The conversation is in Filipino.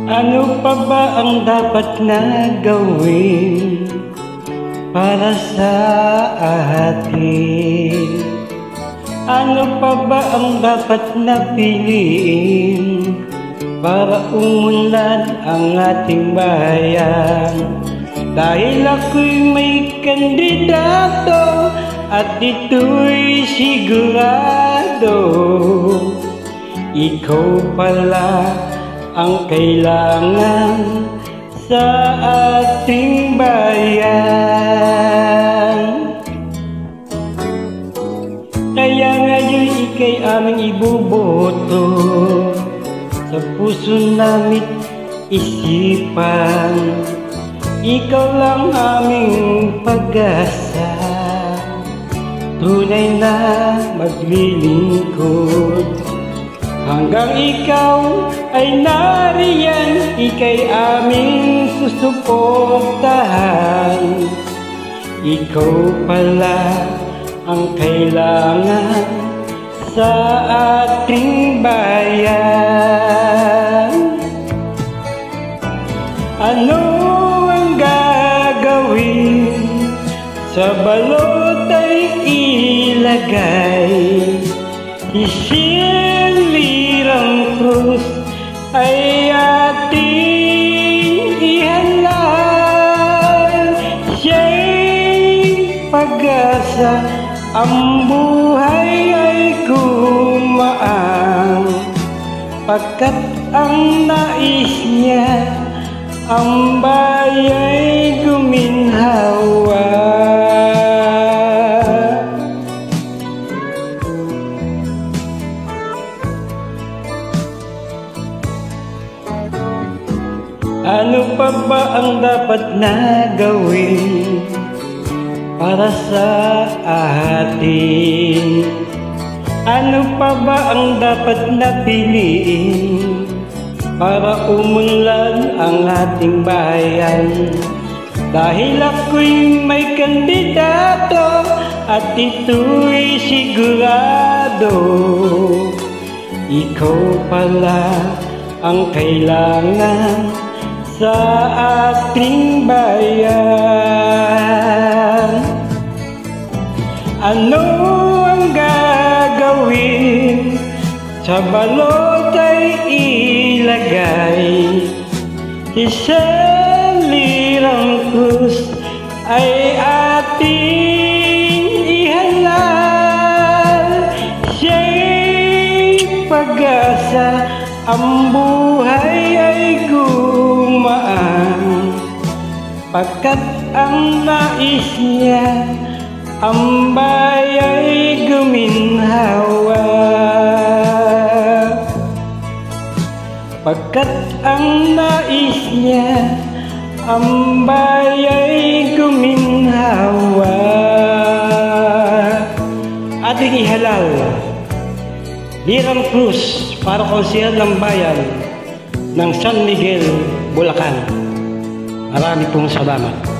Ano pa ba ang dapat na gawin para sa atin? Ano pa ba ang dapat na piliin para umunlad ang ating bayan? Dahil ako'y may kandidato at ito'y sigurado, ikaw pala ang kailangan sa ating bayan. Kaya ngayon ika'y aming ibuboto, sa puso namin isipan, ikaw lang aming pag-asa, tunay na maglilingkod. Hanggang ikaw ay nariyan, ika'y aming susuportahan. Ikaw pala ang kailangan sa ating bayan. Ano ang gagawin? Sa balot ay ilagay, isilirang krus ay ating ihalal. Siya'y pag-asa, ang buhay ay gumaan, pagkat ang nais niya ang baya'y guminhawa. Ano pa ba ang dapat na gawin para sa atin? Ano pa ba ang dapat na piliin para umunlad ang ating bayan? Dahil ako'y may kandidato at ito'y sigurado, ikaw pala ang kailangan sa ating bayan. Ano ang gagawin? Sa balot ay ilagay, isalirang krus ay ating ihalal. Siya'y pag-asa, ang buhay ay gumaan, pagkat ang nais niya ang baya'y guminhawa. Pagkat ang nais niya ang baya'y guminhawa. Ating ihalal lirang krus para konsehal ng bayan ng San Miguel, Bulacan. Marami pong salamat.